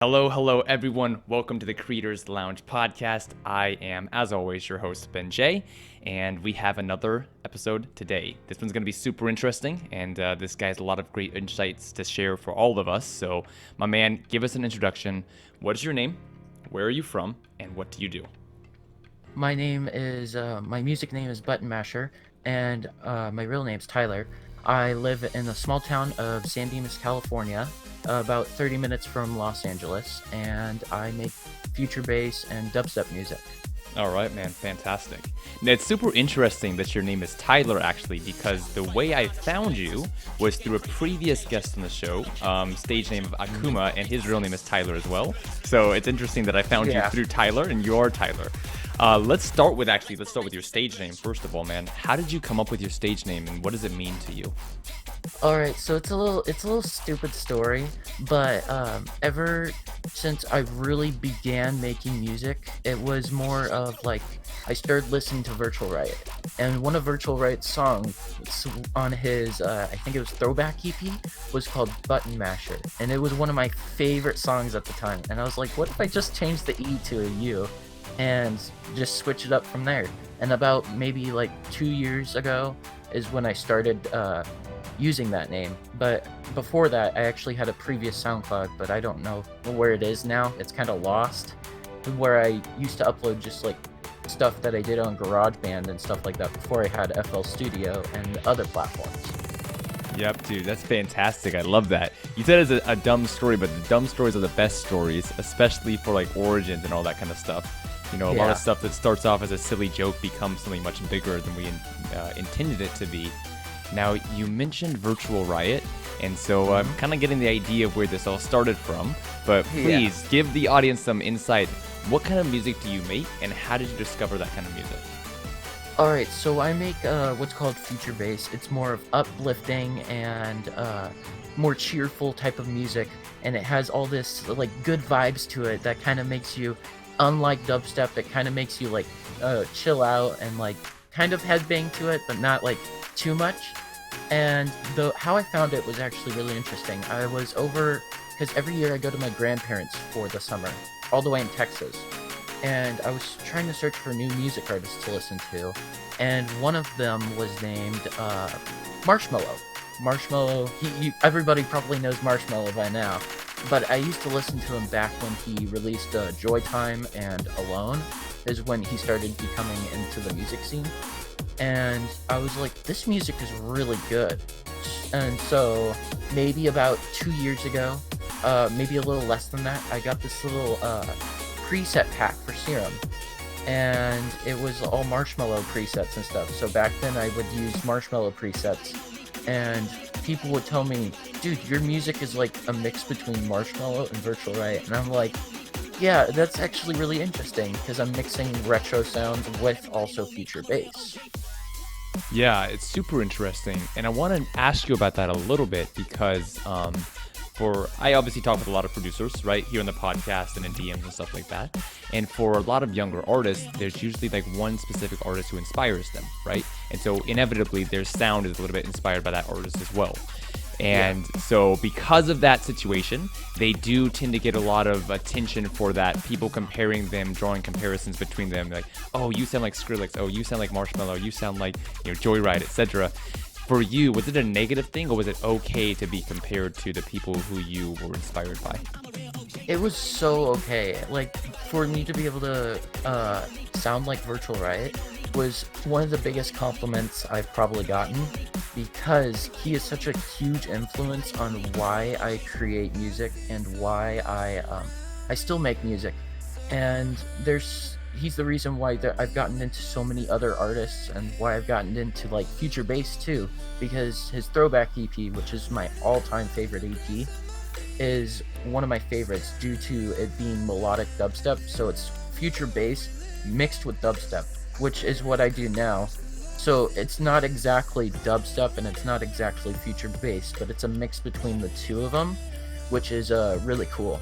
Hello, everyone. Welcome to the Creators Lounge podcast. I am, as always, your host, Ben Jaye, and we have another episode today. This one's going to be super interesting, and this guy has a lot of great insights to share for all of us. So, my man, give us an introduction. What is your name? Where are you from? And what do you do? My music name is Buttonmashur, and my real name's Tyler. I live in the small town of San Dimas, California, about 30 minutes from Los Angeles, and I make future bass and dubstep music. All right, man, fantastic. Now, it's super interesting that your name is Tyler, actually, because the way I found you was through a previous guest on the show, stage name of Akuma, and his real name is Tyler as well. So it's interesting that I found you through Tyler, and you're Tyler. Let's start with your stage name, first of all, man. How did you come up with your stage name, and what does it mean to you? All right, so it's a little stupid story, but ever since I really began making music, it was more of like I started listening to Virtual Riot, and one of Virtual Riot's songs on his I think it was throwback EP was called Buttonmashur, and it was one of my favorite songs at the time. And I was like, what if I just change the E to a U, and just switch it up from there? And about maybe like 2 years ago is when I started using that name. But before that, I actually had a previous SoundCloud, but I don't know where it is now. It's kind of lost, where I used to upload just like stuff that I did on GarageBand and stuff like that before I had FL Studio and other platforms. Yep, dude, that's fantastic. I love that. You said it's a dumb story, but the dumb stories are the best stories, especially for like origins and all that kind of stuff. You know, a lot of stuff that starts off as a silly joke becomes something much bigger than we intended it to be. Now, you mentioned Virtual Riot, and so I'm kind of getting the idea of where this all started from, but please give the audience some insight. What kind of music do you make, and how did you discover that kind of music? Alright, so I make what's called future bass. It's more of uplifting and more cheerful type of music, and it has all this like good vibes to it that kind of makes you, unlike dubstep, it kind of makes you like chill out and like kind of headbang to it, but not like too much. And how I found it was actually really interesting. I was over, because every year I go to my grandparents for the summer, all the way in Texas, and I was trying to search for new music artists to listen to, and one of them was named Marshmello. Marshmello, everybody probably knows Marshmello by now, but I used to listen to him back when he released Joy Time and Alone, is when he started becoming into the music scene. And I was like, this music is really good. And so maybe about 2 years ago, maybe a little less than that, I got this little preset pack for Serum. And it was all Marshmello presets and stuff. So back then I would use Marshmello presets, and people would tell me, dude, your music is like a mix between Marshmello and Virtual Riot. And I'm like, yeah, that's actually really interesting, because I'm mixing retro sounds with also future bass. Yeah, it's super interesting, and I want to ask you about that a little bit because I obviously talk with a lot of producers, right, here on the podcast and in DMs and stuff like that, and for a lot of younger artists, there's usually like one specific artist who inspires them, right, and so inevitably their sound is a little bit inspired by that artist as well. And so because of that situation, they do tend to get a lot of attention for that, people comparing them, drawing comparisons between them, like, oh, you sound like Skrillex, oh, you sound like Marshmello, you sound like, Joyride, etc. For you, was it a negative thing, or was it okay to be compared to the people who you were inspired by? It was so okay. Like, for me to be able to sound like Virtual Riot was one of the biggest compliments I've probably gotten, because he is such a huge influence on why I create music and why I still make music. And he's the reason why I've gotten into so many other artists, and why I've gotten into like future bass too, because his throwback EP, which is my all-time favorite EP, is one of my favorites due to it being melodic dubstep. So it's future bass mixed with dubstep, which is what I do now. So it's not exactly dubstep and it's not exactly future bass, but it's a mix between the two of them, which is really cool.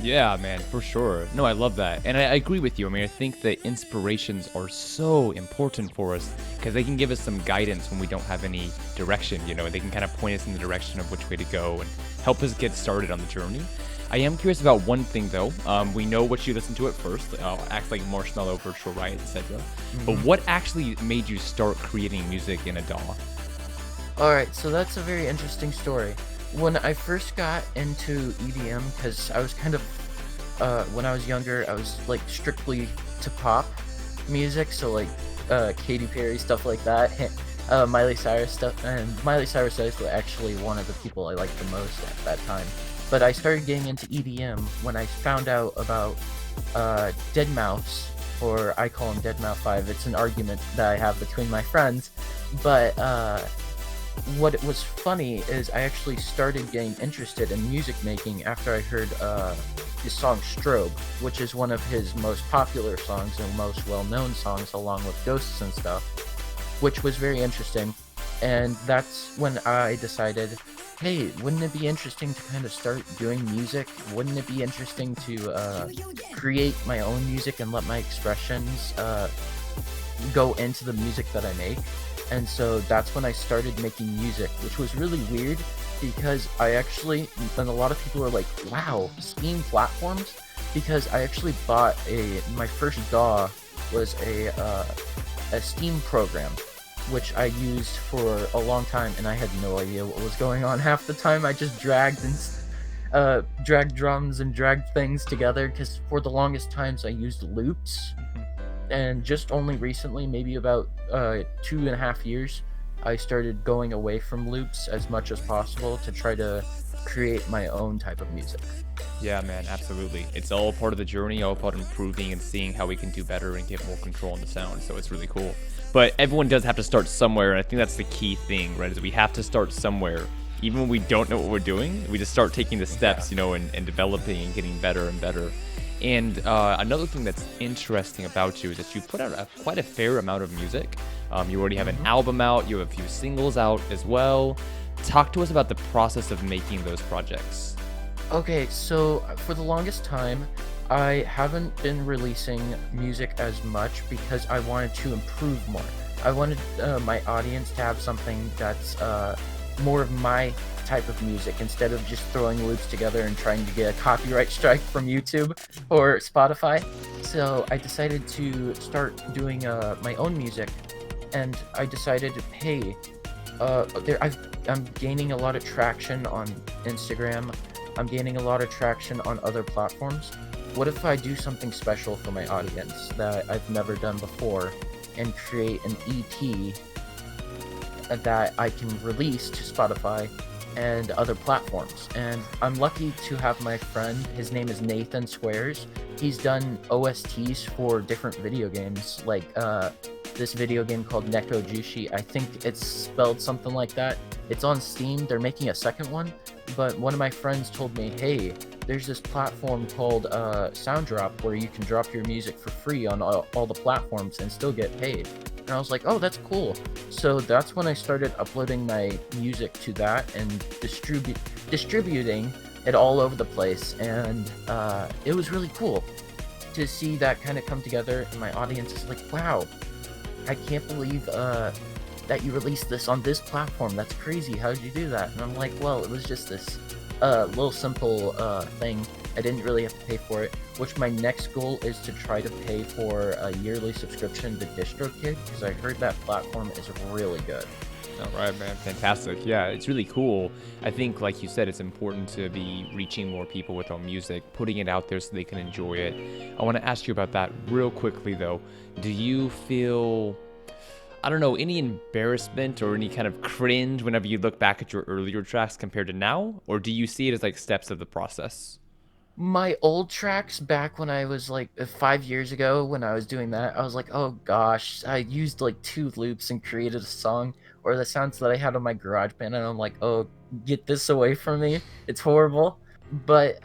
Yeah, man, for sure. No, I love that. And I agree with you. I mean, I think the inspirations are so important for us because they can give us some guidance when we don't have any direction, They can kind of point us in the direction of which way to go and help us get started on the journey. I am curious about one thing though. We know what you listened to at first, acts like Marshmello, Virtual Riot, etc. But Hmm. what actually made you start creating music in a DAW? All right, so that's a very interesting story. When I first got into EDM, because I was kind of, when I was younger, I was like strictly to pop music, so like Katy Perry, stuff like that, Miley Cyrus stuff, and Miley Cyrus was actually one of the people I liked the most at that time. But I started getting into EDM when I found out about Deadmau5, or I call him Deadmau 5. It's an argument that I have between my friends, but what it was funny is I actually started getting interested in music making after I heard his song Strobe, which is one of his most popular songs and most well-known songs, along with Ghosts and stuff, which was very interesting. And that's when I decided, hey, wouldn't it be interesting to kind of start doing music? Wouldn't it be interesting to create my own music and let my expressions go into the music that I make? And so that's when I started making music, which was really weird because I actually, and a lot of people are like, wow, Steam platforms? Because I actually bought my first DAW was a Steam program, which I used for a long time, and I had no idea what was going on. Half the time I just dragged drums and dragged things together, because for the longest times I used loops, and just only recently, maybe about 2.5 years, I started going away from loops as much as possible to try to create my own type of music. Yeah, man, absolutely. It's all part of the journey, all part of improving and seeing how we can do better and get more control on the sound. So it's really cool. But everyone does have to start somewhere, and I think that's the key thing, right? Is we have to start somewhere. Even when we don't know what we're doing, we just start taking the steps, and developing and getting better and better. And another thing that's interesting about you is that you put out quite a fair amount of music. You already have an album out, you have a few singles out as well. Talk to us about the process of making those projects. Okay, so for the longest time, I haven't been releasing music as much because I wanted to improve more. I wanted my audience to have something that's more of my type of music, instead of just throwing loops together and trying to get a copyright strike from YouTube or Spotify. So I decided to start doing my own music, and I decided, hey, I'm gaining a lot of traction on Instagram. I'm gaining a lot of traction on other platforms. What if I do something special for my audience that I've never done before and create an EP that I can release to Spotify and other platforms? And I'm lucky to have my friend, his name is Nathan Squares. He's done OSTs for different video games, like this video game called Neko Jushi. I think it's spelled something like that. It's on Steam. They're making a second one, but one of my friends told me, hey, there's this platform called Sounddrop where you can drop your music for free on all the platforms and still get paid. And I was like, oh, that's cool. So that's when I started uploading my music to that and distributing it all over the place. And it was really cool to see that kind of come together. And my audience is like, wow, I can't believe that you released this on this platform. That's crazy. How did you do that? And I'm like, well, it was just this little simple thing. I didn't really have to pay for it, which my next goal is to try to pay for a yearly subscription to DistroKid, because I heard that platform is really good. All right, man. Fantastic. Yeah, it's really cool. I think, like you said, it's important to be reaching more people with our music, putting it out there so they can enjoy it. I want to ask you about that real quickly, though. Do you feel, I don't know, any embarrassment or any kind of cringe whenever you look back at your earlier tracks compared to now? Or do you see it as like steps of the process? My old tracks back when I was like 5 years ago, when I was doing that, I was like, oh gosh, I used like 2 loops and created a song, or the sounds that I had on my GarageBand, and I'm like, oh, get this away from me. It's horrible. But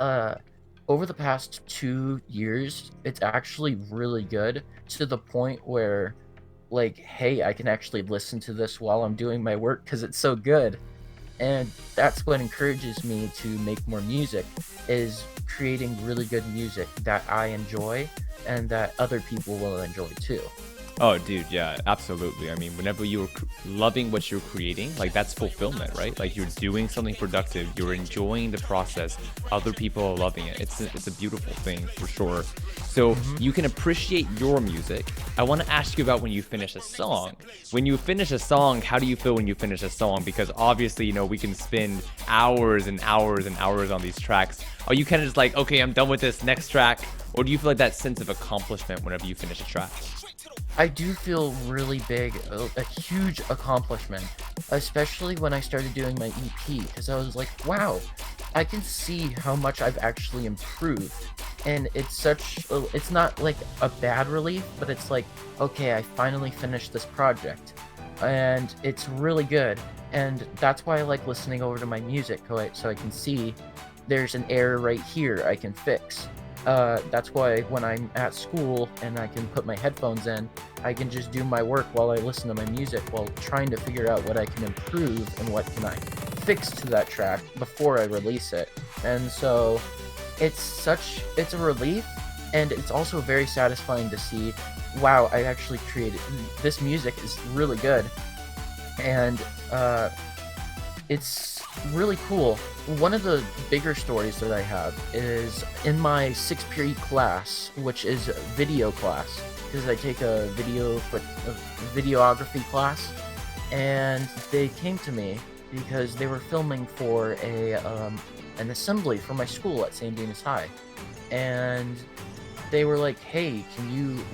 over the past 2 years, it's actually really good, to the point where, like, hey, I can actually listen to this while I'm doing my work because it's so good. And that's what encourages me to make more music, is creating really good music that I enjoy and that other people will enjoy too. Oh, dude, yeah, absolutely. I mean, whenever you're loving what you're creating, like that's fulfillment, right? Like you're doing something productive, you're enjoying the process, other people are loving it. It's a beautiful thing for sure. So Hmm. you can appreciate your music. I want to ask you about when you finish a song. When you finish a song, how do you feel when you finish a song? Because obviously, we can spend hours and hours and hours on these tracks. Are you kind of just like, okay, I'm done with this, next track? Or do you feel like that sense of accomplishment whenever you finish a track? I do feel really big, a huge accomplishment, especially when I started doing my EP, because I was like, wow, I can see how much I've actually improved. And it's not like a bad relief, but it's like, okay, I finally finished this project. And it's really good. And that's why I like listening over to my music, so I can see there's an error right here I can fix. That's why when I'm at school and I can put my headphones in, I can just do my work while I listen to my music while trying to figure out what I can improve and what can I fix to that track before I release it. And so it's a relief, and it's also very satisfying to see, wow, I actually created this. Music is really good, and it's really cool. One of the bigger stories that I have is in my sixth period class, which is video class, because I take a videography class, and they came to me because they were filming for an assembly for my school at St. Denis High, and they were like, "Hey,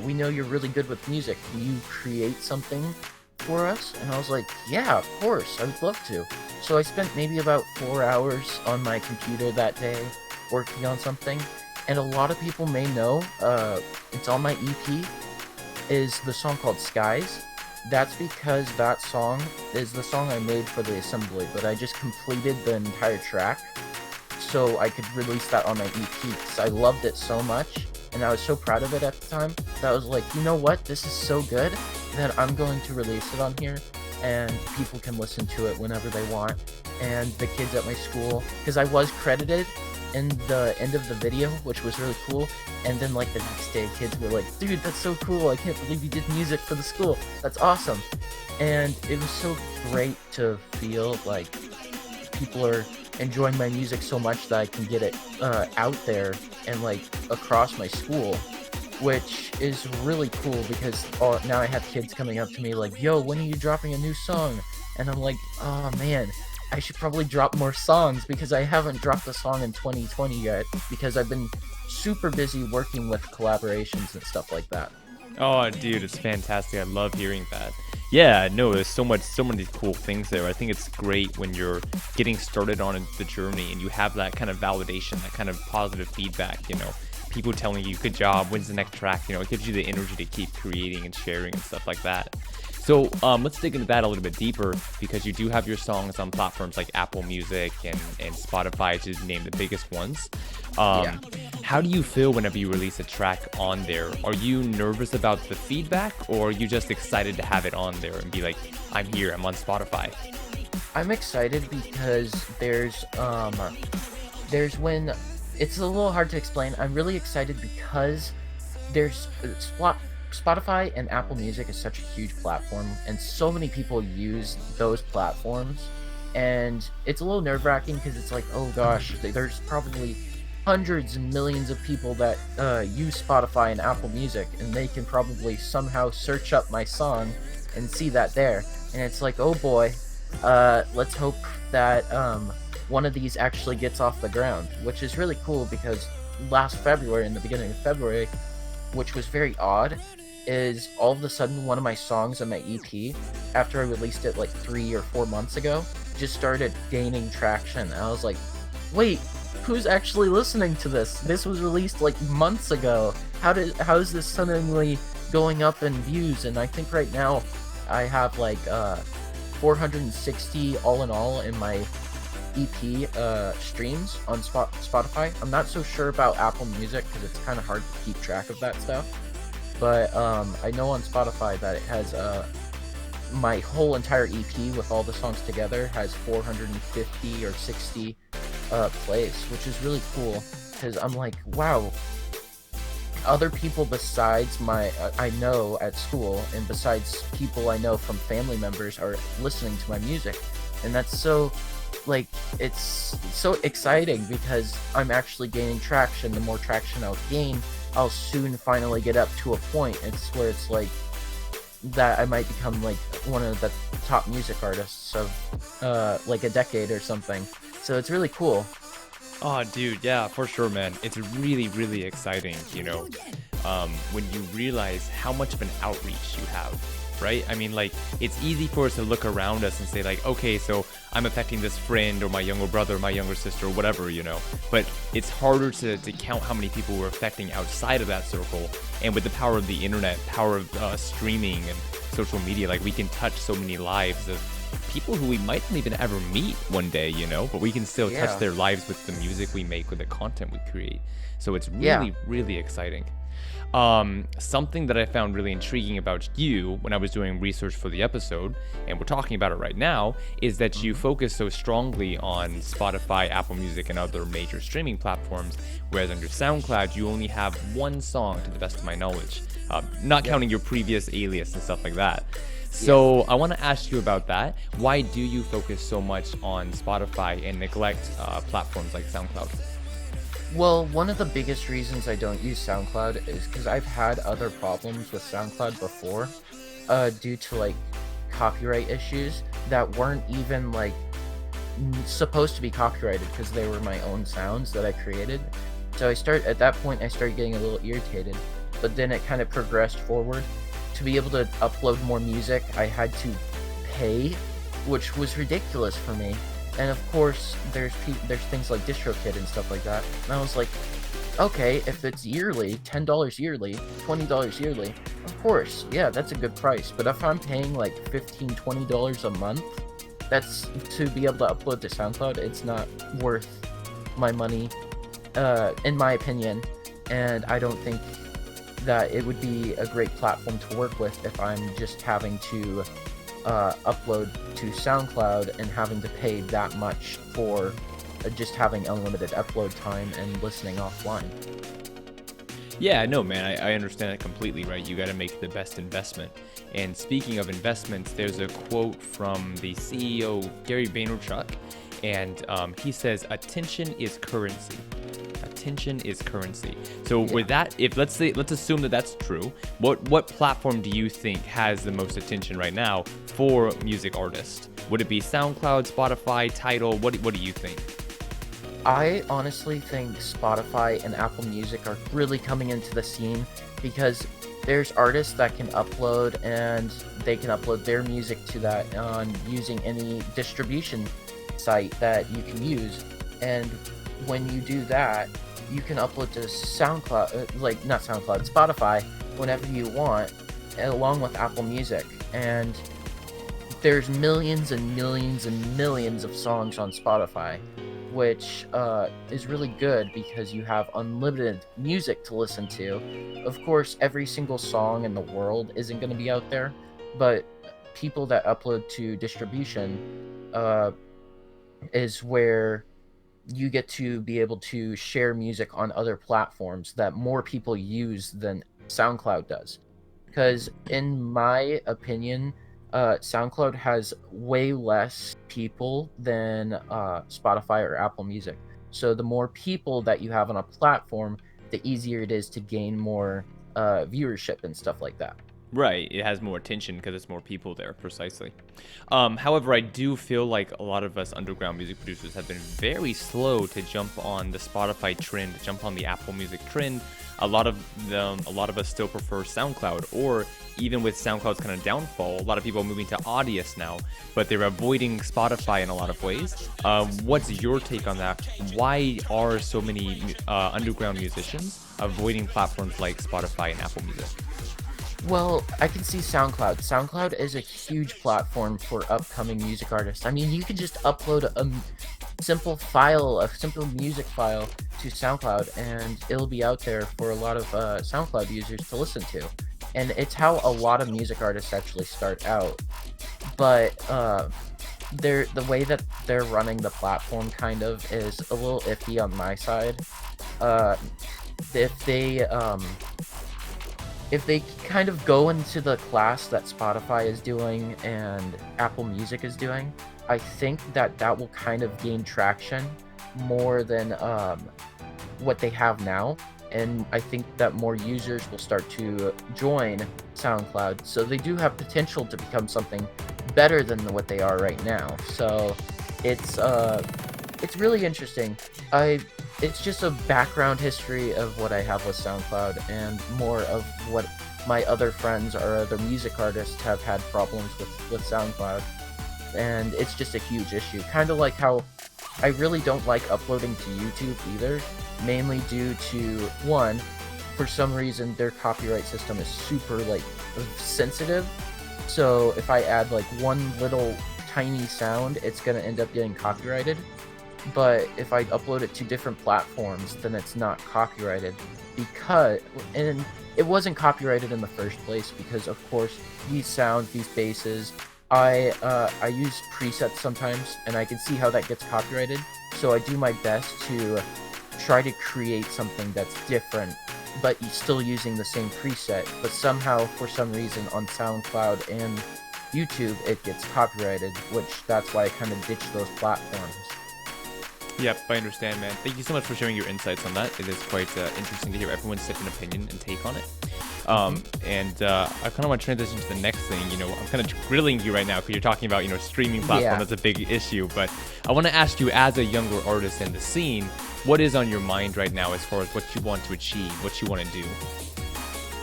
we know you're really good with music. Can you create something for us?" And I was like, "Yeah, of course, I would love to." So I spent maybe about 4 hours on my computer that day working on something. And a lot of people may know, it's on my EP, is the song called Skies. That's because that song is the song I made for the assembly, but I just completed the entire track so I could release that on my EP, because I loved it so much and I was so proud of it at the time that I was like, you know what, this is so good that I'm going to release it on here, and people can listen to it whenever they want. And the kids at my school, because I was credited in the end of the video, which was really cool. And then like the next day, kids were like, "Dude, that's so cool! I can't believe you did music for the school. That's awesome!" And it was so great to feel like people are enjoying my music so much that I can get it out there and like across my school, which is really cool, because now I have kids coming up to me like, "Yo, when are you dropping a new song?" And I'm like, "Oh man, I should probably drop more songs, because I haven't dropped a song in 2020 yet, because I've been super busy working with collaborations and stuff like that." Oh, dude, it's fantastic. I love hearing that. Yeah, no, there's so many cool things there. I think it's great when you're getting started on the journey and you have that kind of validation, that kind of positive feedback, people telling you, good job, when's the next track, it gives you the energy to keep creating and sharing and stuff like that. So let's dig into that a little bit deeper, because you do have your songs on platforms like Apple Music and Spotify, to name the biggest ones. Yeah. How do you feel whenever you release a track on there? Are you nervous about the feedback, or are you just excited to have it on there and be like, I'm here, I'm on Spotify? I'm excited because there's when it's a little hard to explain. I'm really excited because there's Spotify and Apple Music is such a huge platform, and so many people use those platforms, and it's a little nerve-wracking because it's like, oh gosh, there's probably hundreds and millions of people that use Spotify and Apple Music, and they can probably somehow search up my song and see that there. And it's like, oh boy, let's hope that one of these actually gets off the ground, which is really cool, because last February, in the beginning of February, which was very odd, is all of a sudden one of my songs on my EP, after I released it like 3 or 4 months ago, just started gaining traction. And I was like, wait, who's actually listening to this? This was released like months ago. How is this suddenly going up in views? And I think right now I have like 460 all in all in my EP streams on Spotify. I'm not so sure about Apple Music because it's kind of hard to keep track of that stuff. But I know on Spotify that it has my whole entire EP with all the songs together has 450 or 60 plays, which is really cool, because I'm like, wow, other people besides my I know at school, and besides people I know from family members, are listening to my music, and that's so, like, it's so exciting because I'm actually gaining traction. The more traction I'll gain, I'll soon finally get up to a point. It's where it's like that I might become like one of the top music artists of like a decade or something. So it's really cool. Oh, dude, yeah, for sure, man. It's really, really exciting, when you realize how much of an outreach you have, right? I mean, like, it's easy for us to look around us and say, like, okay, so I'm affecting this friend or my younger brother, my younger sister, or whatever, But it's harder to count how many people we're affecting outside of that circle. And with the power of the internet, power of streaming and social media, like, we can touch so many lives of people who we might not even ever meet one day, but we can still touch Yeah. their lives with the music we make, with the content we create. So it's Yeah. really, really exciting. Something that I found really intriguing about you when I was doing research for the episode, and we're talking about it right now, is that you focus so strongly on Spotify, Apple Music, and other major streaming platforms, whereas on your SoundCloud, you only have one song, to the best of my knowledge, not counting your previous alias and stuff like that. So I want to ask you about that. Why do you focus so much on Spotify and neglect platforms like SoundCloud? Well, one of the biggest reasons I don't use SoundCloud is because I've had other problems with SoundCloud before, due to like copyright issues that weren't even like supposed to be copyrighted because they were my own sounds that I created. So at that point I started getting a little irritated, but then it kind of progressed forward. To be able to upload more music, I had to pay, which was ridiculous for me. And of course, there's things like DistroKid and stuff like that. And I was like, okay, if it's yearly, $10 yearly, $20 yearly, of course, yeah, that's a good price. But if I'm paying like $15, $20 a month, that's to be able to upload to SoundCloud, it's not worth my money, in my opinion. And I don't think that it would be a great platform to work with if I'm just having to upload to SoundCloud and having to pay that much for just having unlimited upload time and listening offline. Yeah, no, man, I understand it completely, right? You got to make the best investment. And speaking of investments, there's a quote from the CEO, Gary Vaynerchuk, and he says, "Attention is currency." Attention is currency. So with that, let's assume that that's true, what platform do you think has the most attention right now for music artists? Would it be SoundCloud, Spotify, Tidal? What do you think? I honestly think Spotify and Apple Music are really coming into the scene because there's artists that can upload, and they can upload their music to that on using any distribution site that you can use. And when you do that, you can upload to SoundCloud, not SoundCloud, Spotify, whenever you want, along with Apple Music. And there's millions and millions and millions of songs on Spotify, which is really good because you have unlimited music to listen to. Of course, every single song in the world isn't going to be out there, but people that upload to distribution is where you get to be able to share music on other platforms that more people use than SoundCloud does. Because in my opinion, SoundCloud has way less people than Spotify or Apple Music. So the more people that you have on a platform, the easier it is to gain more viewership and stuff like that. Right, it has more attention because it's more people there, precisely. However, I do feel like a lot of us underground music producers have been very slow to jump on the Spotify trend, to jump on the Apple Music trend. A lot of us still prefer SoundCloud, or even with SoundCloud's kind of downfall, a lot of people are moving to Audius now, but they're avoiding Spotify in a lot of ways. What's your take on that? Why are so many underground musicians avoiding platforms like Spotify and Apple Music? Well, I can see SoundCloud. SoundCloud is a huge platform for upcoming music artists. I mean, you can just upload a simple music file to SoundCloud, and it'll be out there for a lot of SoundCloud users to listen to. And it's how a lot of music artists actually start out. But the way that they're running the platform kind of is a little iffy on my side. If they if they kind of go into the class that Spotify is doing and Apple Music is doing, I think that that will kind of gain traction more than what they have now. And I think that more users will start to join SoundCloud. So they do have potential to become something better than what they are right now. So it's really interesting. It's just a background history of what I have with SoundCloud and more of what my other friends or other music artists have had problems with SoundCloud. And it's just a huge issue. Kind of like how I really don't like uploading to YouTube either, mainly due to, one, for some reason their copyright system is super like sensitive. So if I add like one little tiny sound, it's gonna end up getting copyrighted. But if I upload it to different platforms, then it's not copyrighted and it wasn't copyrighted in the first place because, of course, these sounds, these basses, I use presets sometimes, and I can see how that gets copyrighted. So I do my best to try to create something that's different, but still using the same preset. But somehow, for some reason, on SoundCloud and YouTube, it gets copyrighted, which that's why I kind of ditched those platforms. Yep, I understand, man. Thank you so much for sharing your insights on that. It is quite interesting to hear everyone's different opinion and take on it. And I kind of want to transition to the next thing. I'm kind of grilling you right now because you're talking about, streaming platform as a big issue. But I want to ask you, as a younger artist in the scene, what is on your mind right now as far as what you want to achieve, what you want to do?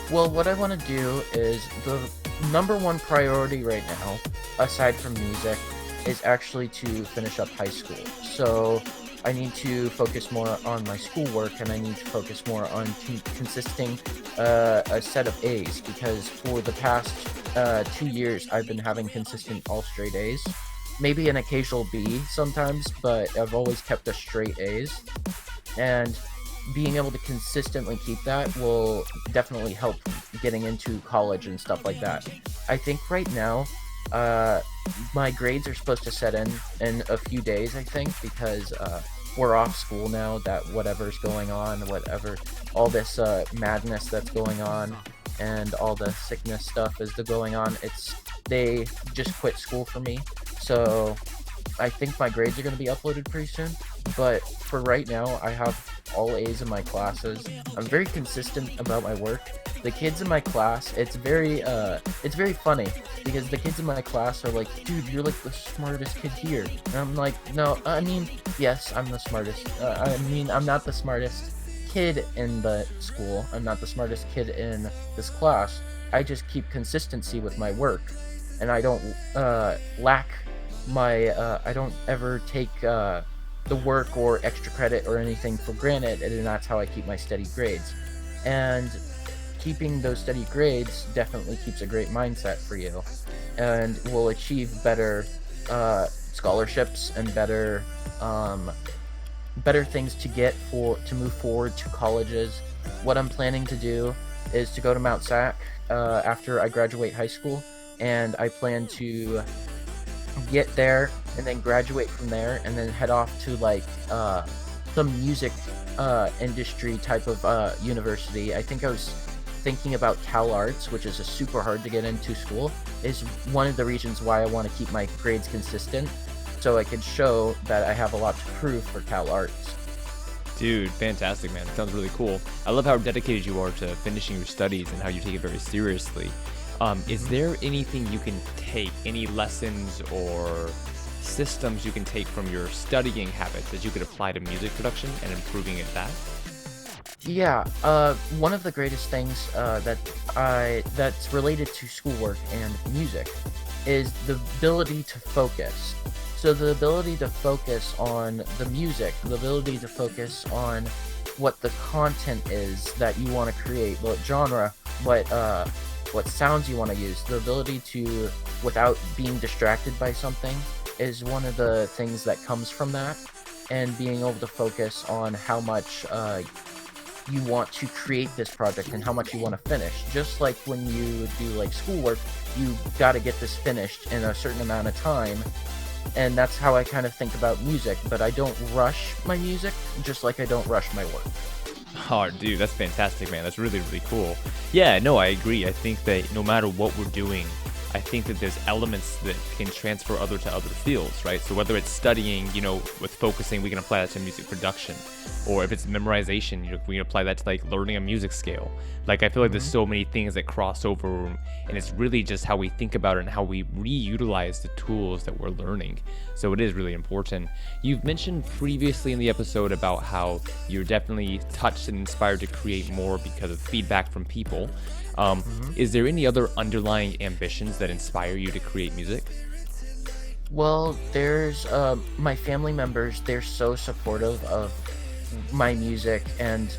Well, what I want to do is the number one priority right now, aside from music, is actually to finish up high school. So I need to focus more on my schoolwork, and I need to focus more on consisting a set of A's, because for the past 2 years I've been having consistent all straight A's. Maybe an occasional B sometimes, but I've always kept a straight A's. And being able to consistently keep that will definitely help getting into college and stuff like that. I think right now, my grades are supposed to set in a few days, I think, because we're off school now, that whatever's going on, whatever, all this madness that's going on, and all the sickness stuff is going on, they just quit school for me. So I think my grades are going to be uploaded pretty soon. But for right now, I have all A's in my classes. I'm very consistent about my work. The kids in my class, it's very funny, because the kids in my class are like, dude, you're like the smartest kid here. And I'm like, no, I mean, yes, I'm the smartest. I'm not the smartest kid in the school. I'm not the smartest kid in this class. I just keep consistency with my work, and I don't lack my, I don't ever take the work or extra credit or anything for granted, and that's how I keep my steady grades. And keeping those steady grades definitely keeps a great mindset for you, and will achieve better scholarships and better things to move forward to colleges. What I'm planning to do is to go to Mount Sac after I graduate high school, and I plan to get there and then graduate from there, and then head off to like some music industry type of university. I think I was thinking about Cal Arts, which is a super hard to get into school, is one of the reasons why I want to keep my grades consistent, so I can show that I have a lot to prove for Cal Arts. Dude, fantastic, man. That sounds really cool. I love how dedicated you are to finishing your studies and how you take it very seriously. Is there anything you can take, any lessons or systems you can take from your studying habits that you could apply to music production and improving at that? Yeah, one of the greatest things that's related to schoolwork and music is the ability to focus. So the ability to focus on the music, the ability to focus on what the content is that you want to create, what genre, what sounds you want to use, the ability to, without being distracted by something, is one of the things that comes from that, and being able to focus on how much you want to create this project and how much you want to finish. Just like when you do like schoolwork, you got to get this finished in a certain amount of time, and that's how I kind of think about music. But I don't rush my music, just like I don't rush my work. Oh, dude, that's fantastic, man. That's really, really cool. Yeah, no, I agree. I think that no matter what we're doing, I think that there's elements that can transfer to other fields, right? So whether it's studying, with focusing, we can apply that to music production, or if it's memorization, we can apply that to like learning a music scale. Like I feel like there's Hmm. so many things that cross over, and it's really just how we think about it and how we reutilize the tools that we're learning. So it is really important. You've mentioned previously in the episode about how you're definitely touched and inspired to create more because of feedback from people. Hmm. Is there any other underlying ambitions that inspire you to create music? Well, there's my family members. They're so supportive of my music, and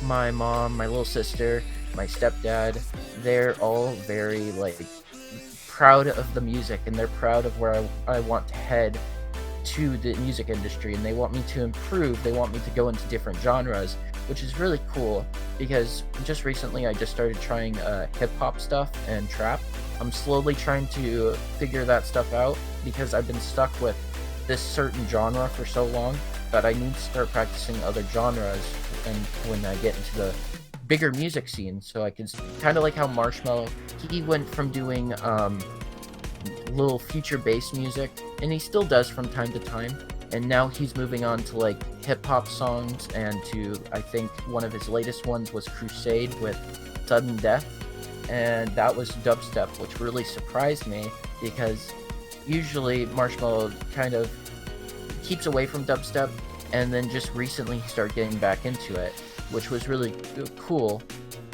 my mom, my little sister, my stepdad. They're all very like proud of the music, and they're proud of where I want to head to the music industry, and they want me to improve. They want me to go into different genres, which is really cool because just recently I just started trying hip hop stuff and trap. I'm slowly trying to figure that stuff out because I've been stuck with this certain genre for so long that I need to start practicing other genres and when I get into the bigger music scene so I can kind of like how Marshmello, he went from doing little future bass music, and he still does from time to time. And now he's moving on to like hip hop songs, and to I think one of his latest ones was Crusade with Sudden Death, and that was dubstep, which really surprised me because usually Marshmello kind of keeps away from dubstep, and then just recently he started getting back into it, which was really cool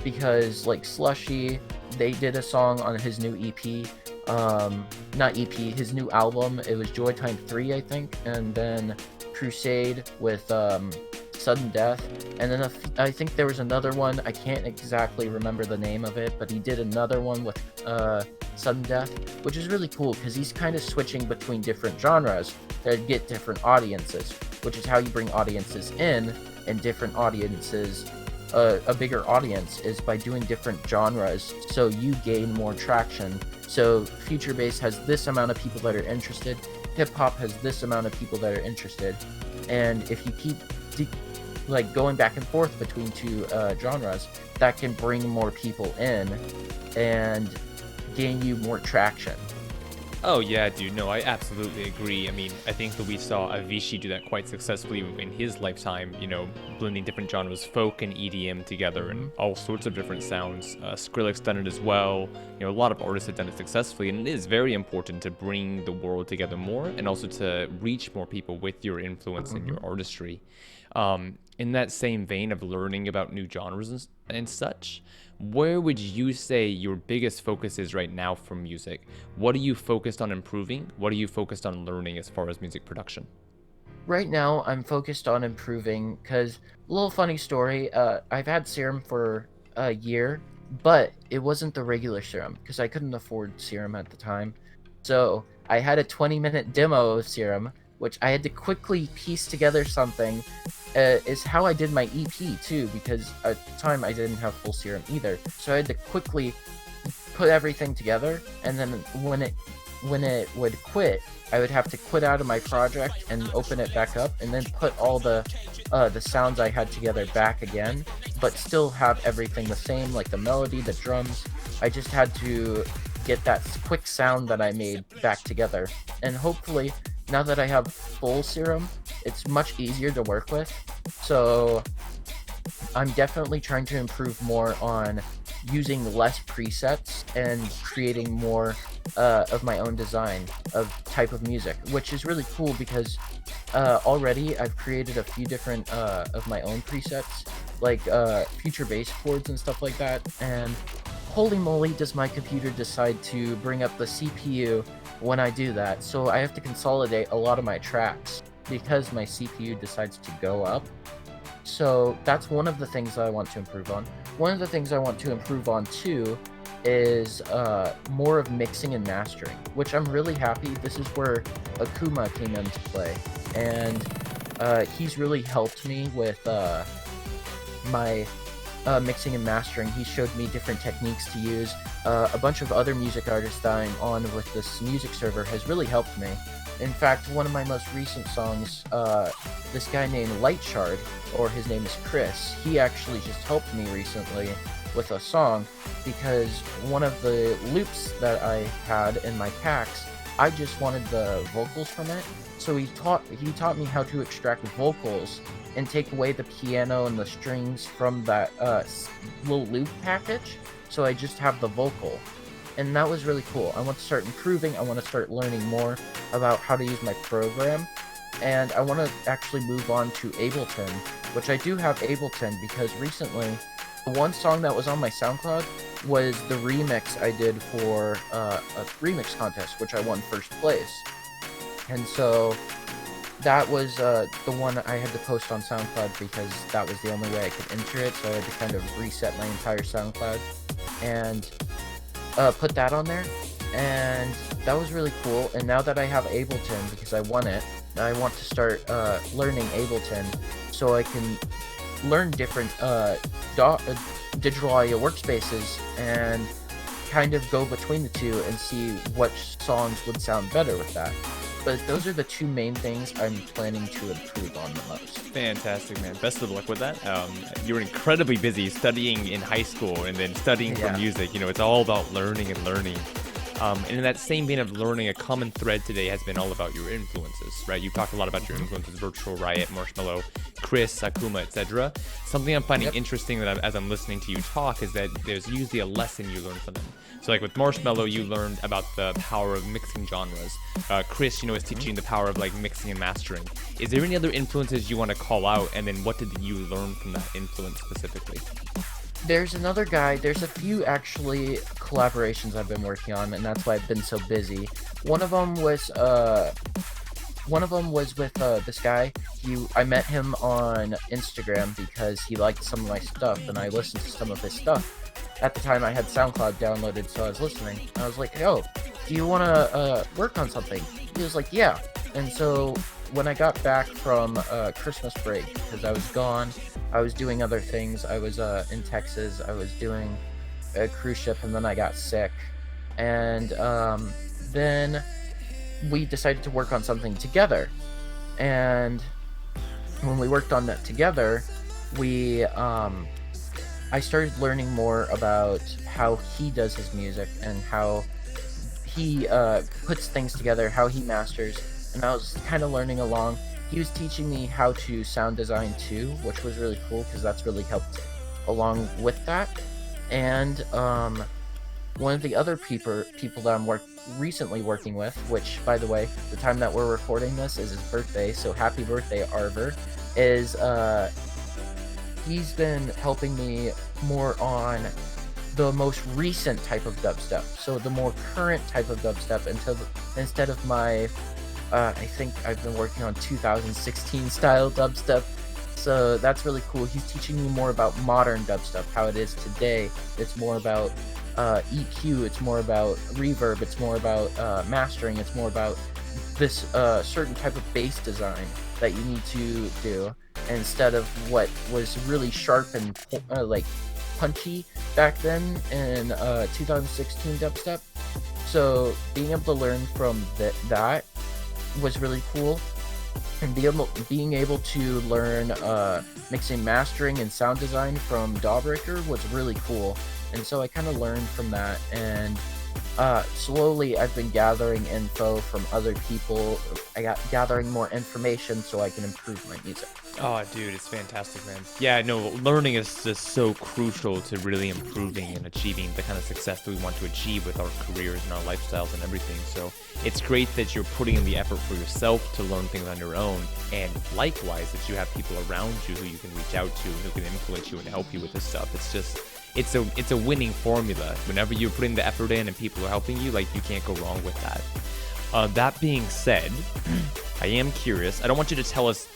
because like Slushy, they did a song on his new EP, not EP, his new album. It was Joytime 3, I think, and then Crusade with Sudden Death, and then I think there was another one. I can't exactly remember the name of it, but he did another one with Sudden Death, which is really cool because he's kind of switching between different genres that get different audiences, which is how you bring audiences in, and different audiences. A bigger audience is by doing different genres, so you gain more traction. So future bass has this amount of people that are interested, hip hop has this amount of people that are interested, and if you keep like going back and forth between two genres, that can bring more people in and gain you more traction. Oh yeah, dude. No, I absolutely agree. I mean, I think that we saw Avicii do that quite successfully in his lifetime. Blending different genres, folk and EDM together, and Hmm. all sorts of different sounds. Skrillex done it as well. A lot of artists have done it successfully, and it is very important to bring the world together more, and also to reach more people with your influence and Hmm. your artistry. In that same vein of learning about new genres and such, where would you say your biggest focus is right now for music? What are you focused on improving? What are you focused on learning as far as music production? Right now, I'm focused on improving because a little funny story. I've had serum for a year, but it wasn't the regular serum because I couldn't afford serum at the time. So I had a 20-minute demo of serum, which I had to quickly piece together something. Is how I did my EP too, because at the time I didn't have full serum either. So I had to quickly put everything together, and then when it would quit, I would have to quit out of my project and open it back up, and then put all the sounds I had together back again, but still have everything the same, like the melody, the drums. I just had to get that quick sound that I made back together, and hopefully, now that I have full serum, it's much easier to work with. So I'm definitely trying to improve more on using less presets and creating more of my own design of type of music, which is really cool because already I've created a few different of my own presets, like future bass chords and stuff like that. And holy moly, does my computer decide to bring up the CPU when I do that. So I have to consolidate a lot of my tracks because my CPU decides to go up. So that's one of the things that I want to improve on. One of the things I want to improve on too is more of mixing and mastering, which I'm really happy. This is where Akuma came into play, and he's really helped me with my mixing and mastering. He showed me different techniques to use. A bunch of other music artists that I'm on with this music server has really helped me. In fact, one of my most recent songs, this guy named Lightshard, or his name is Chris, he actually just helped me recently with a song because one of the loops that I had in my packs, I just wanted the vocals from it. So he taught me how to extract vocals and take away the piano and the strings from that little loop package. So I just have the vocal. And that was really cool. I want to start improving. I want to start learning more about how to use my program. And I want to actually move on to Ableton, which I do have Ableton because recently, the one song that was on my SoundCloud was the remix I did for a remix contest, which I won first place. And so that was the one I had to post on SoundCloud because that was the only way I could enter it. So I had to kind of reset my entire SoundCloud and put that on there, and that was really cool. And now that I have Ableton, because I won it, I want to start learning Ableton so I can learn different digital audio workspaces and kind of go between the two and see what songs would sound better with that. But those are the two main things I'm planning to improve on the most. Fantastic, man. Best of luck with that. You're incredibly busy studying in high school and then studying for music. You know, it's all about learning and learning. And in that same vein of learning, a common thread today has been all about your influences, right? You've talked a lot about your influences, Virtual, Riot, Marshmello, Chris, Akuma, etc. Something I'm finding interesting that as I'm listening to you talk is that there's usually a lesson you learn from them. So like with Marshmello, you learned about the power of mixing genres. Chris, you know, is teaching the power of like mixing and mastering. Is there any other influences you want to call out? And then what did you learn from that influence specifically? There's another guy. There's a few actually collaborations I've been working on, and that's why I've been so busy. One of them was with this guy. I met him on Instagram because he liked some of my stuff, and I listened to some of his stuff. At the time, I had SoundCloud downloaded, so I was listening. I was like, "Yo, do you want to work on something?" He was like, "Yeah." And so when I got back from Christmas break, because I was gone, I was doing other things. I was in Texas. I was doing a cruise ship, and then I got sick. And then we decided to work on something together. And when we worked on that together, I started learning more about how he does his music and how he puts things together, how he masters. And I was kind of learning along. He was teaching me how to sound design too, which was really cool because that's really helped along with that. And one of the other people that I'm recently working with, which, by the way, the time that we're recording this is his birthday, so happy birthday, Arver, is he's been helping me more on the most recent type of dubstep, so the more current type of dubstep instead of my I think I've been working on 2016 style dubstep, so that's really cool. He's teaching me more about modern dubstep, how it is today. It's more about EQ, it's more about reverb, it's more about mastering, it's more about this certain type of bass design that you need to do instead of what was really sharp and like punchy back then in 2016 dubstep. So being able to learn from that was really cool, and being able to learn mixing, mastering, and sound design from Dawbreaker was really cool. And so I kind of learned from that, and slowly I've been gathering info from other people. I got gathering more information so I can improve my music. Oh, dude, it's fantastic, man. Yeah, no, learning is just so crucial to really improving and achieving the kind of success that we want to achieve with our careers and our lifestyles and everything. So it's great that you're putting in the effort for yourself to learn things on your own, and likewise that you have people around you who you can reach out to, who can influence you and help you with this stuff. It's just, it's a winning formula. Whenever you're putting the effort in and people are helping you, like, you can't go wrong with that. That being said, I am curious. I don't want you to tell us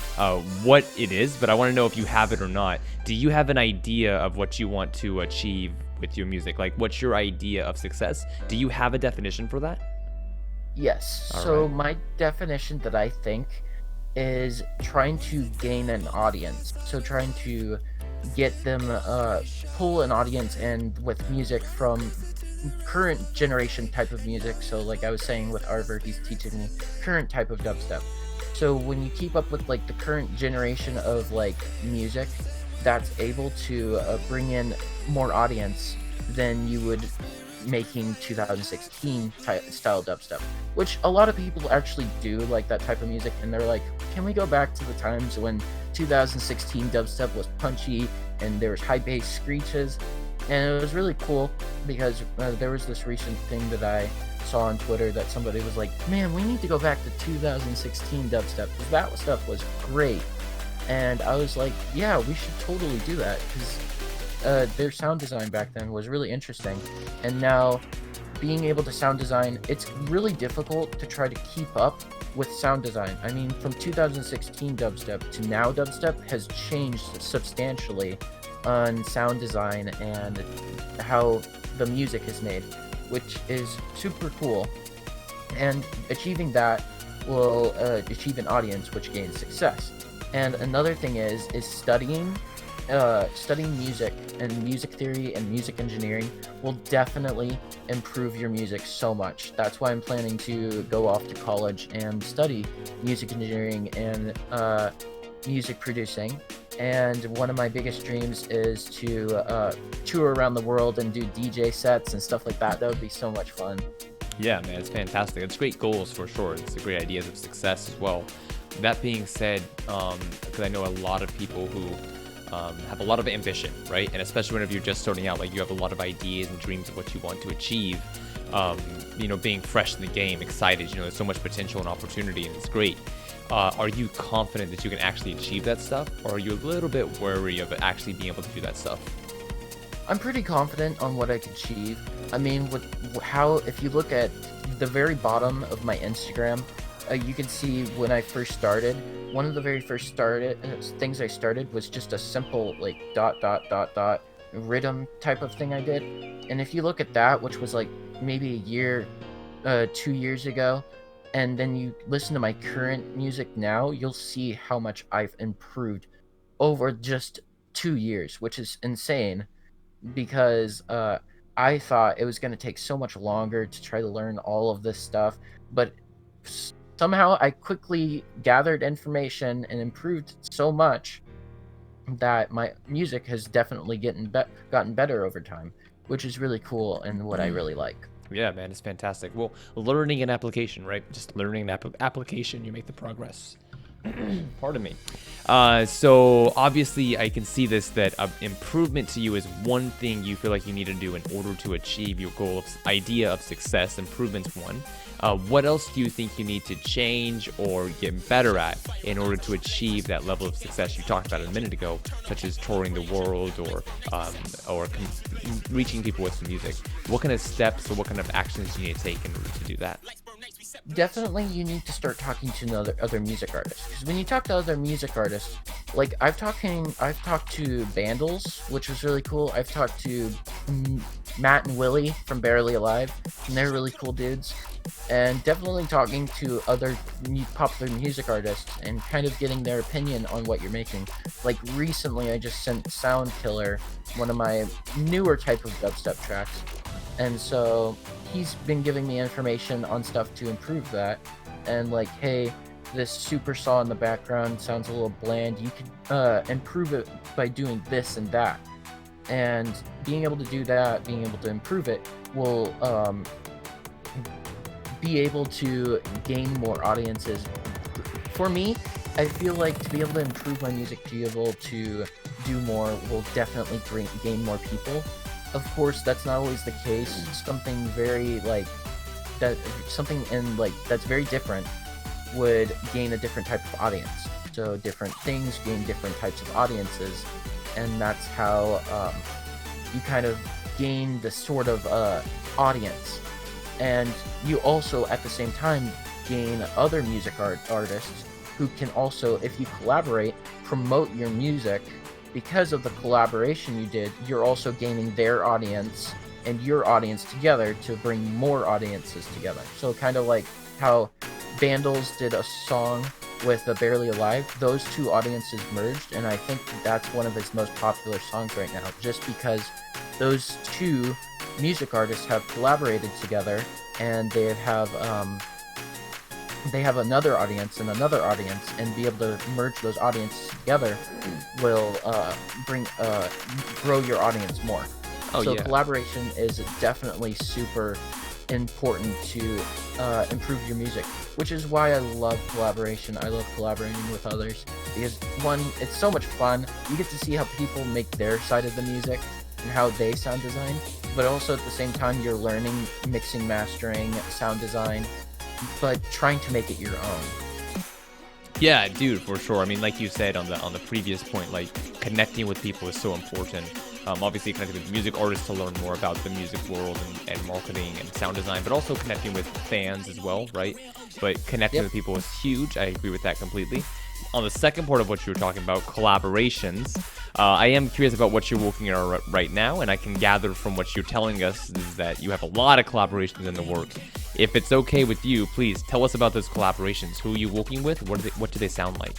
what it is, but I want to know if you have it or not. Do you have an idea of what you want to achieve with your music? Like, what's your idea of success? Do you have a definition for that? Yes. All So right. my definition that I think is trying to gain an audience. So trying to get them pull an audience in with music from current generation type of music. So like I was saying with Arver, he's teaching me current type of dubstep. So when you keep up with like the current generation of like music, that's able to bring in more audience than you would making 2016 style dubstep, which a lot of people actually do like that type of music, and they're like, can we go back to the times when 2016 dubstep was punchy and there was high bass screeches? And it was really cool because there was this recent thing that I saw on Twitter that somebody was like, man, we need to go back to 2016 dubstep because that stuff was great. And I was like, yeah, we should totally do that because their sound design back then was really interesting. And now being able to sound design, it's really difficult to try to keep up with sound design. I mean, from 2016 dubstep to now dubstep has changed substantially on sound design and how the music is made, which is super cool. And achieving that will achieve an audience, which gains success. And another thing is studying music and music theory and music engineering will definitely improve your music so much. That's why I'm planning to go off to college and study music engineering and music producing. And one of my biggest dreams is to tour around the world and do DJ sets and stuff like that. That would be so much fun. Yeah, man, it's fantastic. It's great goals for sure. It's a great ideas of success as well. That being said, because I know a lot of people who have a lot of ambition, right? And especially whenever you're just starting out, like you have a lot of ideas and dreams of what you want to achieve. Being fresh in the game, excited, there's so much potential and opportunity, and it's great. Are you confident that you can actually achieve that stuff, or are you a little bit wary of actually being able to do that stuff? I'm pretty confident on what I can achieve. I mean, if you look at the very bottom of my Instagram, you can see when I first started, one of the very first things I started was just a simple like ... rhythm type of thing I did. And if you look at that, which was like maybe a year, 2 years ago, and then you listen to my current music now, you'll see how much I've improved over just 2 years, which is insane because I thought it was going to take so much longer to try to learn all of this stuff, but somehow I quickly gathered information and improved so much that my music has definitely gotten better over time, which is really cool and what I really like. Yeah, man, it's fantastic. Well, learning an application, right? Just learning an application, you make the progress. Pardon me. So obviously I can see that improvement to you is one thing you feel like you need to do in order to achieve your goal of idea of success. Improvement's one. What else do you think you need to change or get better at in order to achieve that level of success you talked about a minute ago, such as touring the world or reaching people with music? What kind of steps or what kind of actions do you need to take in order to do that? Definitely, you need to start talking to other music artists. Because when you talk to other music artists, like I've talked to Vandals, which was really cool. I've talked to Matt and Willie from Barely Alive, and they're really cool dudes. And definitely talking to other popular music artists and kind of getting their opinion on what you're making. Like recently, I just sent Sound Killer one of my newer type of dubstep tracks, and so he's been giving me information on stuff to improve that. And like, hey, this super saw in the background sounds a little bland. You could improve it by doing this and that. And being able to do that, being able to improve it, will be able to gain more audiences. For me, I feel like to be able to improve my music, to be able to do more, will definitely gain more people. Of course, that's not always the case. Something very that's very different would gain a different type of audience. So different things gain different types of audiences, and that's how you kind of gain the sort of audience. And you also, at the same time, gain other music artists who can also, if you collaborate, promote your music. Because of the collaboration you did, you're also gaining their audience and your audience together to bring more audiences together. So kind of like how Vandals did a song with Barely Alive, those two audiences merged, and I think that's one of his most popular songs right now, just because those two music artists have collaborated together, and they have another audience and another audience, and be able to merge those audiences together will grow your audience more. Oh, So yeah. collaboration is definitely super important to improve your music, which is why I love collaboration. I love collaborating with others because, one, it's so much fun. You get to see how people make their side of the music and how they sound design, but also at the same time you're learning mixing, mastering, sound design, but trying to make it your own. Yeah, dude, for sure. I mean, like you said on the previous point, like connecting with people is so important. Obviously, connecting with music artists to learn more about the music world and marketing and sound design, but also connecting with fans as well, right? But connecting with people is huge. I agree with that completely. On the second part of what you were talking about, collaborations, I am curious about what you're working on right now, and I can gather from what you're telling us is that you have a lot of collaborations in the works. If it's okay with you, please tell us about those collaborations. Who are you working with? What do they sound like?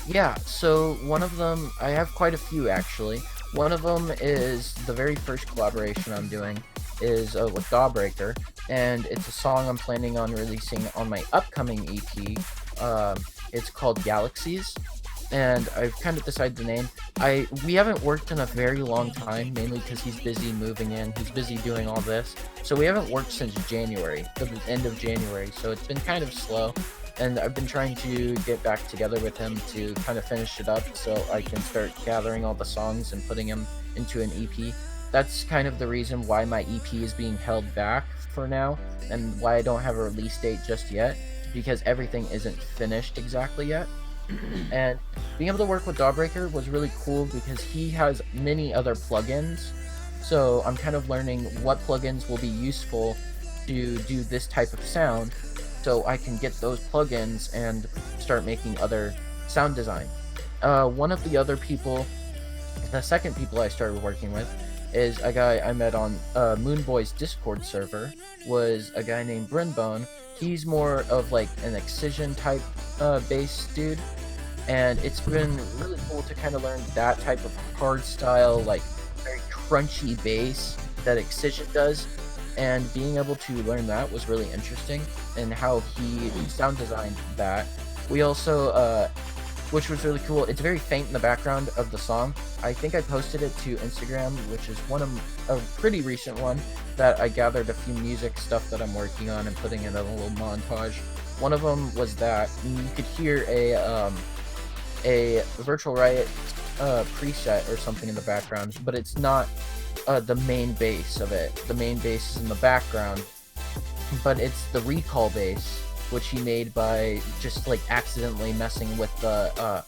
Yeah, so one of them, I have quite a few actually. One of them is the very first collaboration I'm doing is with Dawbreaker, and it's a song I'm planning on releasing on my upcoming EP. It's called Galaxies, and I've kind of decided the name. We haven't worked in a very long time, mainly because he's busy moving in. He's busy doing all this, so we haven't worked since January, the end of January. So it's been kind of slow, and I've been trying to get back together with him to kind of finish it up, so I can start gathering all the songs and putting them into an EP. That's kind of the reason why my EP is being held back for now, and why I don't have a release date just yet, because everything isn't finished exactly yet. And being able to work with Dawbreaker was really cool because he has many other plugins. So I'm kind of learning what plugins will be useful to do this type of sound, so I can get those plugins and start making other sound design. One of the other people, the second people I started working with, is a guy I met on Moonboy's Discord server, was a guy named Brinbone. He's more of like an Excision type bass dude, and it's been really cool to kind of learn that type of hard style, like very crunchy bass that Excision does, and being able to learn that was really interesting, and how he sound designed that. We also, which was really cool, it's very faint in the background of the song. I think I posted it to Instagram, which is a pretty recent one, that I gathered a few music stuff that I'm working on and putting in a little montage. One of them was that, and you could hear a Virtual Riot preset or something in the background, but it's not the main bass of it. The main bass is in the background, but it's the recall bass, which he made by just like accidentally messing with the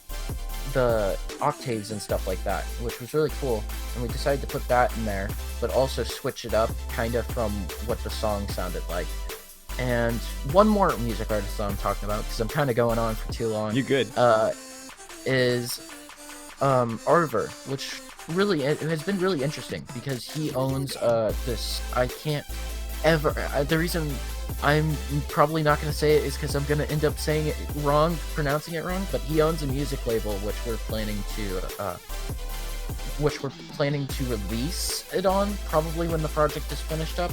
octaves and stuff like that, which was really cool. And we decided to put that in there, but also switch it up kind of from what the song sounded like. And one more music artist that I'm talking about, because I'm kind of going on for too long. You good? Is Arver, which really it has been really interesting because he owns this. I can't ever. The reason I'm probably not going to say it is because I'm going to end up saying it wrong, pronouncing it wrong. But he owns a music label which we're planning to release it on probably when the project is finished up.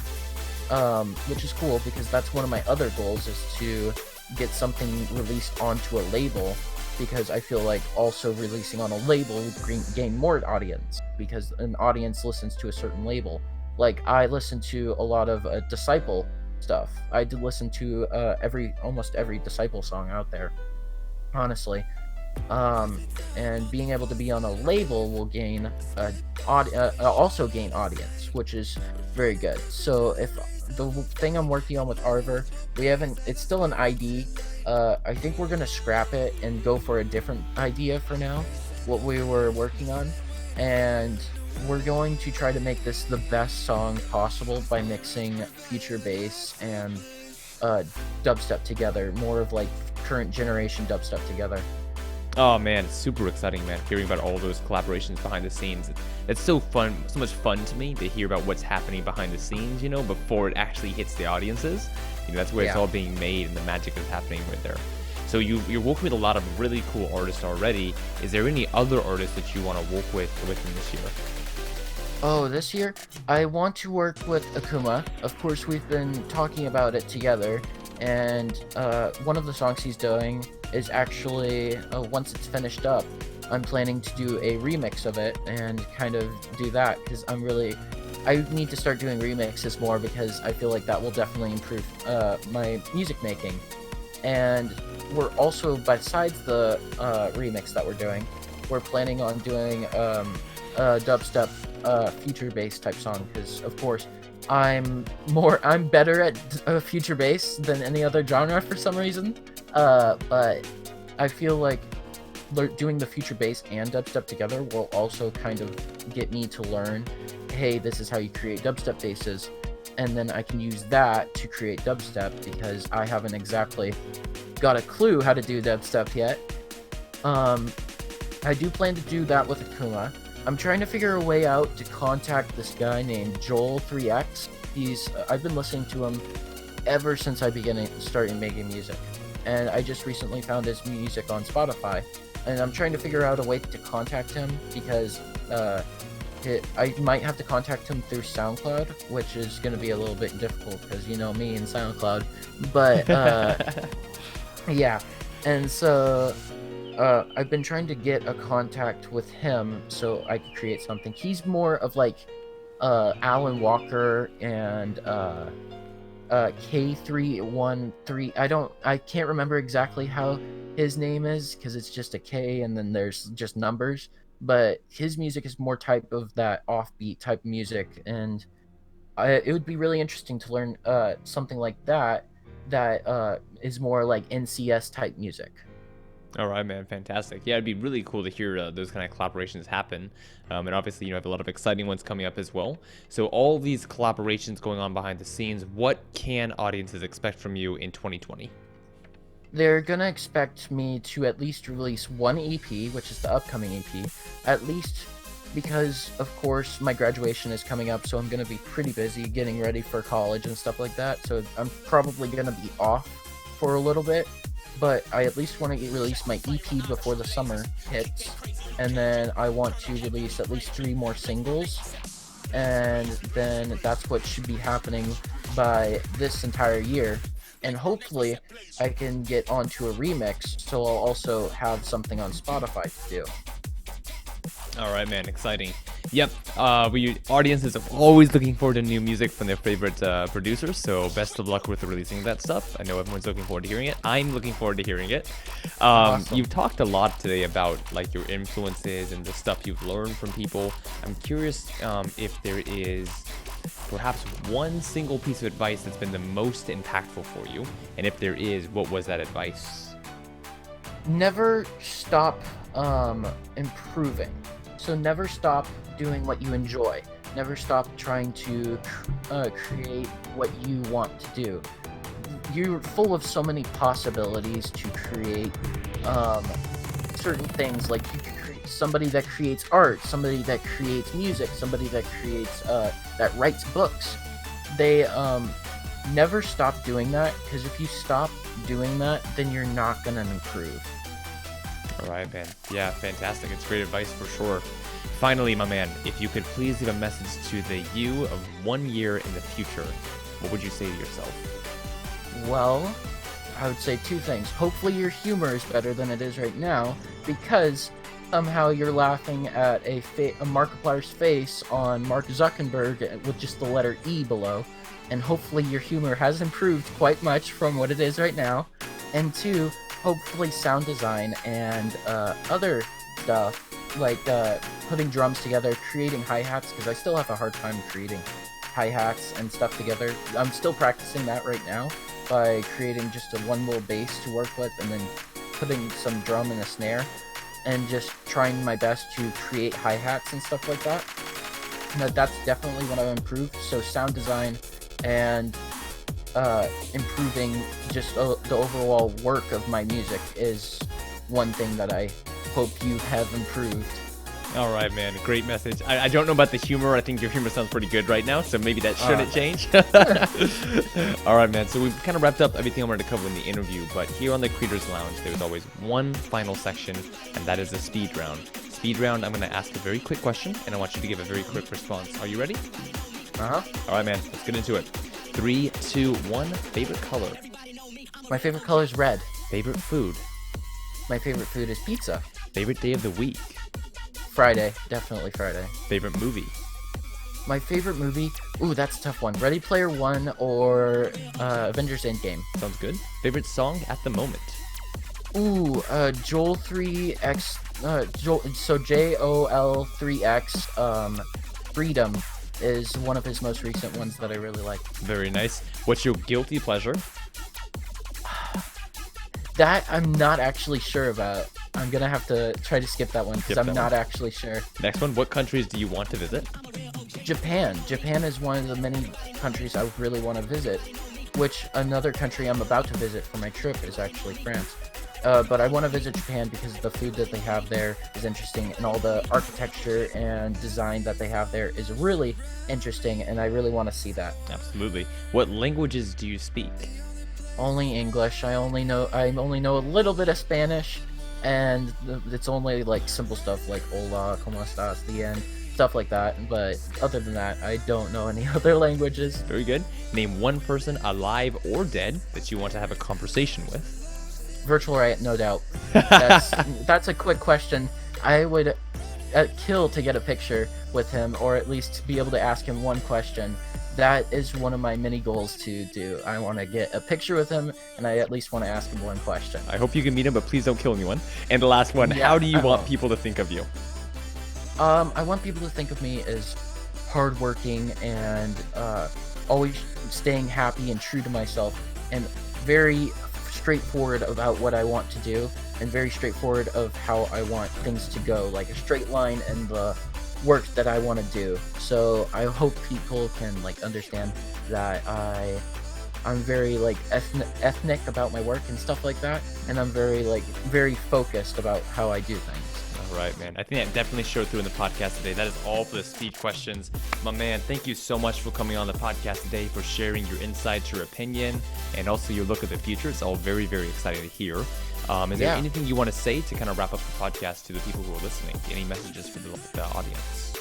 Which is cool because that's one of my other goals, is to get something released onto a label, because I feel like also releasing on a label would gain more audience, because an audience listens to a certain label. Like, I listen to a lot of Disciple stuff. I did listen to almost every Disciple song out there, honestly. And being able to be on a label will also gain audience, which is very good. So if the thing I'm working on with Arver, it's still an ID. I think we're gonna scrap it and go for a different idea for now, what we were working on, and we're going to try to make this the best song possible by mixing future bass and dubstep together, more of like current generation dubstep together. Oh man, it's super exciting, man. Hearing about all those collaborations behind the scenes. It's so fun, so much fun to me to hear about what's happening behind the scenes, before it actually hits the audiences. That's where it's all being made and the magic is happening right there. So you're working with a lot of really cool artists already. Is there any other artists that you want to work with within this year? Oh, this year I want to work with Akuma. Of course, we've been talking about it together, and one of the songs he's doing is actually once it's finished up, I'm planning to do a remix of it and kind of do that because I need to start doing remixes more because I feel like that will definitely improve my music making. And we're also, besides the remix that we're doing, we're planning on doing a dubstep future bass type song because, of course, I'm better at future bass than any other genre for some reason. But I feel like doing the future bass and dubstep together will also kind of get me to learn, hey, this is how you create dubstep basses, and then I can use that to create dubstep because I haven't exactly got a clue how to do dubstep yet. I do plan to do that with Akuma. I'm trying to figure a way out to contact this guy named Joel3X. I've been listening to him ever since I started making music, and I just recently found his music on Spotify, and I'm trying to figure out a way to contact him because I might have to contact him through SoundCloud, which is going to be a little bit difficult because you know me and SoundCloud. But yeah, and so I've been trying to get a contact with him so I could create something. He's more of like Alan Walker and K313. I can't remember exactly how his name is because it's just a K and then there's just numbers. But his music is more type of that offbeat type music, and it would be really interesting to learn something like that is more like NCS type music. All right, man, fantastic. Yeah, it'd be really cool to hear those kind of collaborations happen. And obviously, you have a lot of exciting ones coming up as well. So all these collaborations going on behind the scenes, what can audiences expect from you in 2020? They're gonna expect me to at least release one EP, which is the upcoming EP, at least because, of course, my graduation is coming up, so I'm gonna be pretty busy getting ready for college and stuff like that, so I'm probably gonna be off for a little bit, but I at least want to release my EP before the summer hits, and then I want to release at least 3 more singles, and then that's what should be happening by this entire year. And hopefully I can get onto a remix, so I'll also have something on Spotify to do. All right, man, exciting. Yep, audiences are always looking forward to new music from their favorite producers, so best of luck with releasing that stuff. I know everyone's looking forward to hearing it. I'm looking forward to hearing it. Awesome. You've talked a lot today about like your influences and the stuff you've learned from people. I'm curious if there is perhaps one single piece of advice that's been the most impactful for you, and if there is, what was that advice? Never stop improving. So never stop doing what you enjoy. Never stop trying to create what you want to do. You're full of so many possibilities to create certain things. Like you could create somebody that creates art, somebody that creates music, somebody that creates that writes books. They never stop doing that, because if you stop doing that, then you're not gonna improve. All right, man. Yeah, fantastic. It's great advice for sure. Finally, my man, if you could please leave a message to the you of 1 year in the future, what would you say to yourself? Well, I would say 2 things. Hopefully your humor is better than it is right now, because somehow you're laughing at a Markiplier's face on Mark Zuckerberg with just the letter E below, and hopefully your humor has improved quite much from what it is right now. And 2, hopefully sound design and other stuff, like putting drums together, creating hi-hats, because I still have a hard time creating hi-hats and stuff together. I'm still practicing that right now by creating just one little bass to work with and then putting some drum and a snare and just trying my best to create hi-hats and stuff like that. And that's definitely what I've improved. So sound design and improving just the overall work of my music is one thing that I hope you have improved. All right, man. Great message. I don't know about the humor. I think your humor sounds pretty good right now, so maybe that shouldn't change. All right, man. So we've kind of wrapped up everything I wanted to cover in the interview, but here on the Creators Lounge, there's always one final section, and that is the speed round. Speed round, I'm going to ask a very quick question, and I want you to give a very quick response. Are you ready? Uh-huh. All right, man. Let's get into it. 3, 2, 1. Favorite color? My favorite color is red. Favorite food? My favorite food is pizza. Favorite day of the week? Friday. Definitely Friday. Favorite movie? My favorite movie? Ooh, that's a tough one. Ready Player One or Avengers Endgame. Sounds good. Favorite song at the moment? Ooh, Joel 3X, so JOL 3X, Freedom is one of his most recent ones that I really like. Very nice. What's your guilty pleasure? That I'm not actually sure about. I'm gonna have to try to skip that one because I'm not actually sure. Next one, what countries do you want to visit? Japan. Japan is one of the many countries I really want to visit, which another country I'm about to visit for my trip is actually France. But I want to visit Japan because the food that they have there is interesting, and all the architecture and design that they have there is really interesting, and I really want to see that. Absolutely. What languages do you speak? Only English. I only know a little bit of Spanish, and it's only like simple stuff like hola, cómo estás, the end, stuff like that. But other than that, I don't know any other languages. Very good. Name one person, alive or dead, that you want to have a conversation with. Virtual Riot, no doubt. That's a quick question. I would kill to get a picture with him, or at least be able to ask him one question. That is one of my many goals to do. I want to get a picture with him, and I at least want to ask him one question. I hope you can meet him, but please don't kill anyone. And the last one, how do you want people to think of you? I want people to think of me as hardworking and always staying happy and true to myself, and very straightforward about what I want to do, and very straightforward of how I want things to go, like a straight line and the work that I want to do. So I hope people can like understand that I'm very like ethnic about my work and stuff like that, and I'm very focused about how I do things. All right, man. I think that definitely showed through in the podcast today. That is all for the speed questions. My man, thank you so much for coming on the podcast today, for sharing your insights, your opinion, and also your look at the future. It's all very, very exciting to hear. Is there anything you want to say to kind of wrap up the podcast to the people who are listening? Any messages for the audience?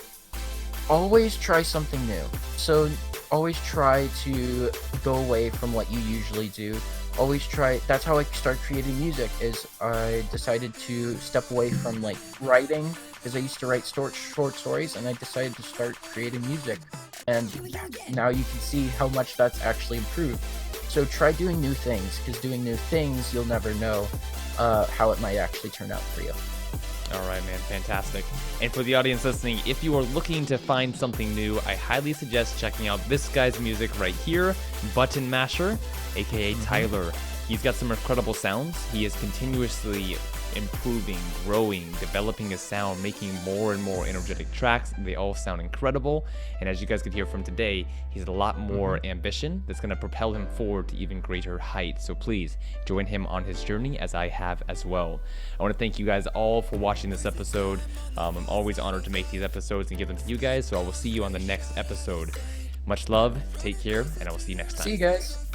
Always try something new. So always try to go away from what you usually do. Always try. That's how I started creating music. Is I decided to step away from like writing, because I used to write short stories, and I decided to start creating music. And now you can see how much that's actually improved. So try doing new things, because doing new things, you'll never know how it might actually turn out for you. All right, man. Fantastic. And for the audience listening, if you are looking to find something new, I highly suggest checking out this guy's music right here, Buttonmashur, aka Tyler. He's got some incredible sounds. He is continuously improving, growing, developing his sound, making more and more energetic tracks. They all sound incredible. And as you guys could hear from today, he's a lot more ambition that's going to propel him forward to even greater heights. So please join him on his journey, as I have as well. I want to thank you guys all for watching this episode. I'm always honored to make these episodes and give them to you guys. So I will see you on the next episode. Much love, take care, and I will see you next time. See you guys.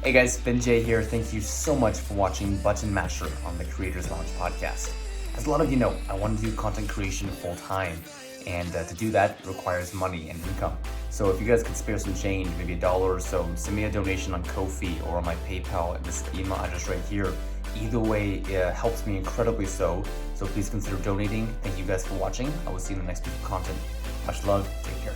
Hey guys, Jaye here. Thank you so much for watching Buttonmashur on the Creators Lounge podcast. As a lot of you know, I want to do content creation full time, and to do that requires money and income. So if you guys could spare some change, maybe $1 or so, send me a donation on Ko-fi or on my PayPal at this email address right here. Either way, it helps me incredibly so please consider donating. Thank you guys for watching. I will see you in the next piece of content. Much love. Take care.